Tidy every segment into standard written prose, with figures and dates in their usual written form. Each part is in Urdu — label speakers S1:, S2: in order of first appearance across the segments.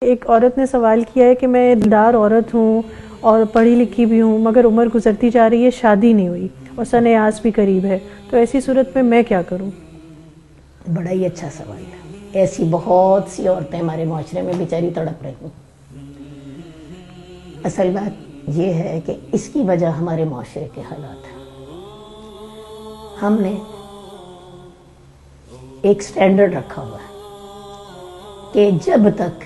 S1: ایک عورت نے سوال کیا ہے کہ میں دیندار عورت ہوں اور پڑھی لکھی بھی ہوں، مگر عمر گزرتی جا رہی ہے، شادی نہیں ہوئی اور سن ایاس بھی قریب ہے، تو ایسی صورت میں کیا کروں؟
S2: بڑا ہی اچھا سوال ہے۔ ایسی بہت سی عورتیں ہمارے معاشرے میں بیچاری تڑپ رہی ہیں۔ اصل بات یہ ہے کہ اس کی وجہ ہمارے معاشرے کے حالات ہیں۔ ہم نے ایک سٹینڈرڈ رکھا ہوا ہے کہ جب تک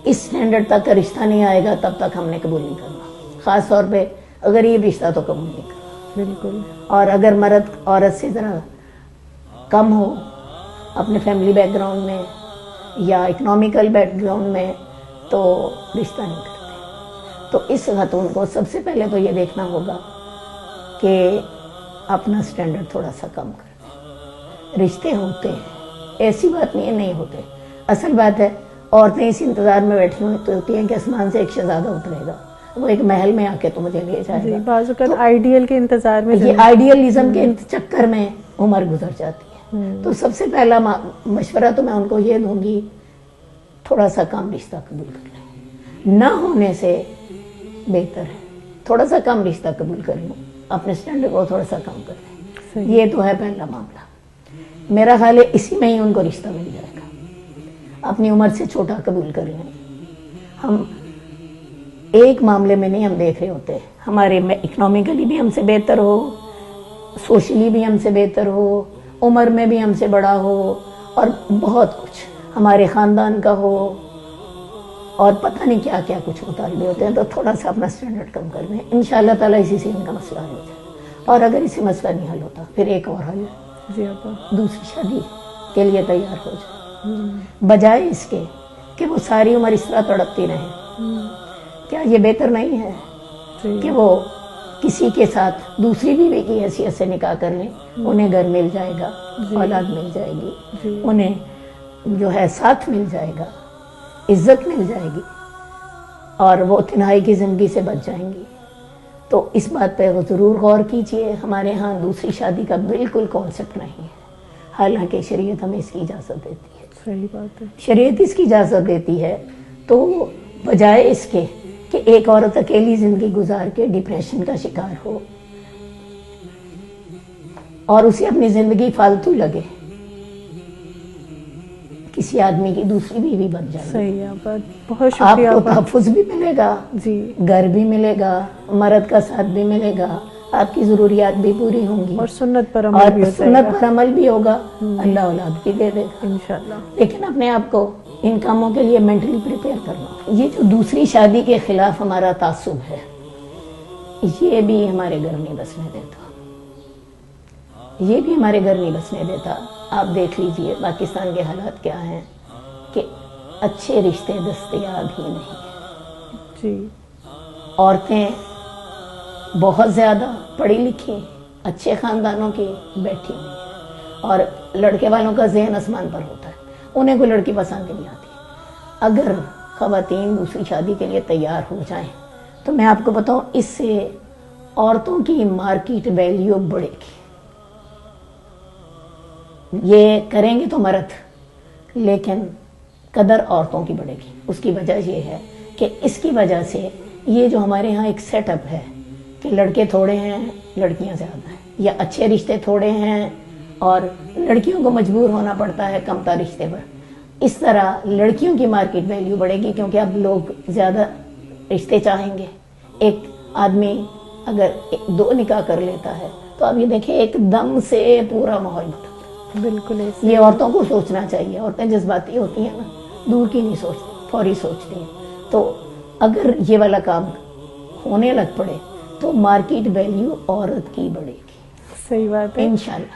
S2: اس سٹینڈرڈ تک کا رشتہ نہیں آئے گا تب تک ہم نے قبول نہیں کرنا، خاص طور پہ غریب رشتہ تو قبول نہیں کرنا۔
S1: بالکل۔
S2: اور اگر مرد عورت سے ذرا کم ہو اپنے فیملی بیک گراؤنڈ میں یا اکنامیکل بیک گراؤنڈ میں تو رشتہ نہیں کرتے۔ تو اس خاتون کو سب سے پہلے تو یہ دیکھنا ہوگا کہ اپنا سٹینڈرڈ تھوڑا سا کم کر دیں۔ رشتے ہوتے ہیں، ایسی بات نہیں ہے نہیں ہوتے۔ اصل بات ہے عورتیں اس انتظار میں بیٹھی ہوتی ہیں کہ آسمان سے ایک شہزادہ اترے گا، وہ ایک محل میں آ کے تو مجھے لے جائے گا۔
S1: بعض اوقات آئیڈیل کے انتظار میں
S2: یہ آئیڈیلزم کے چکر میں عمر گزر جاتی ہے۔ تو سب سے پہلا مشورہ تو میں ان کو یہ دوں گی، تھوڑا سا کم رشتہ قبول کر لیں۔ نہ ہونے سے بہتر ہے تھوڑا سا کم رشتہ قبول کر لوں، اپنے سٹینڈرڈ کو تھوڑا سا کم کر لیں۔ یہ تو ہے پہلا معاملہ۔ میرا خیال ہے اسی میں ہی ان کو رشتہ مل جائے گا۔ اپنی عمر سے چھوٹا قبول کر لیں۔ ہم ایک معاملے میں نہیں ہم دیکھ رہے ہوتے، ہمارے میں اکنامیکلی بھی ہم سے بہتر ہو، سوشلی بھی ہم سے بہتر ہو، عمر میں بھی ہم سے بڑا ہو، اور بہت کچھ ہمارے خاندان کا ہو، اور پتہ نہیں کیا کیا کچھ مطالبے ہوتے ہیں۔ تو تھوڑا سا اپنا سٹینڈرڈ کم کر دیں، انشاءاللہ تعالیٰ اسی سے ان کا مسئلہ حل ہو جائے۔ اور اگر اسی مسئلہ نہیں حل ہوتا پھر ایک اور حل، دوسری شادی کے لیے تیار ہو جائے، بجائے اس کے کہ وہ ساری عمر اس طرح تڑپتی رہے۔ کیا یہ بہتر نہیں ہے کہ وہ کسی کے ساتھ دوسری بیوی کی حیثیت سے نکاح کر لیں؟ انہیں گھر مل جائے گا، اولاد مل جائے گی، انہیں جو ہے ساتھ مل جائے گا، عزت مل جائے گی، اور وہ تنہائی کی زندگی سے بچ جائیں گی۔ تو اس بات پہ ضرور غور کیجئے۔ ہمارے ہاں دوسری شادی کا بالکل کانسیپٹ نہیں ہے، حالانکہ شریعت ہمیں اس کی اجازت دیتی ہے۔
S1: صحیح بات ہے،
S2: شریعت اس کی اجازت دیتی ہے۔ تو بجائے اس کے کہ ایک عورت اکیلی زندگی گزار کے ڈپریشن کا شکار ہو اور اسے اپنی زندگی فالتو لگے، کسی آدمی کی دوسری بیوی بن جائے۔
S1: صحیح ہے، بہت
S2: آپ
S1: شکریہ۔
S2: کو تحفظ بھی ملے گا، گھر بھی ملے گا، مرد کا ساتھ بھی ملے گا، آپ کی ضروریات بھی پوری ہوں گی،
S1: اور سنت پر عمل بھی ہوتا ہے،
S2: سنت پر عمل بھی ہوگا، اللہ اولاد بھی دے دے گا
S1: انشاءاللہ۔
S2: لیکن اپنے آپ کو ان کاموں کے لیے مینٹلی پریپیئر کرنا۔ یہ جو دوسری شادی کے خلاف ہمارا تعصب ہے، یہ بھی ہمارے گھر نہیں بسنے دیتا، یہ بھی ہمارے گھر نہیں بسنے دیتا۔ آپ دیکھ لیجئے پاکستان کے حالات کیا ہیں کہ اچھے رشتے دستیاب ہی نہیں ہیں۔
S1: جی،
S2: عورتیں بہت زیادہ پڑھی لکھی اچھے خاندانوں کی بیٹھی ہوئی ہیں، اور لڑکے والوں کا ذہن آسمان پر ہوتا ہے، انہیں کوئی لڑکی پسند نہیں آتی۔ اگر خواتین دوسری شادی کے لیے تیار ہو جائیں تو میں آپ کو بتاؤں اس سے عورتوں کی مارکیٹ ویلیو بڑھے گی۔ یہ کریں گے تو مرد، لیکن قدر عورتوں کی بڑھے گی۔ اس کی وجہ یہ ہے کہ اس کی وجہ سے یہ جو ہمارے ہاں ایک سیٹ اپ ہے کہ لڑکے تھوڑے ہیں لڑکیاں زیادہ ہیں، یا اچھے رشتے تھوڑے ہیں اور لڑکیوں کو مجبور ہونا پڑتا ہے کم تر رشتے پر، اس طرح لڑکیوں کی مارکیٹ ویلیو بڑھے گی، کیونکہ اب لوگ زیادہ رشتے چاہیں گے۔ ایک آدمی اگر 2 نکاح کر لیتا ہے تو اب یہ دیکھیں ایک دم سے پورا ماحول بدل۔
S1: بالکل ایسے
S2: یہ عورتوں کو سوچنا چاہیے، عورتیں جذباتی ہوتی ہیں نا، دور کی نہیں سوچتی، فوری سوچتی ہیں۔ تو اگر یہ والا کام ہونے لگ پڑے تو مارکیٹ ویلیو عورت کی بڑھے گی،
S1: صحیح بات ہے۔
S2: انشاءاللہ۔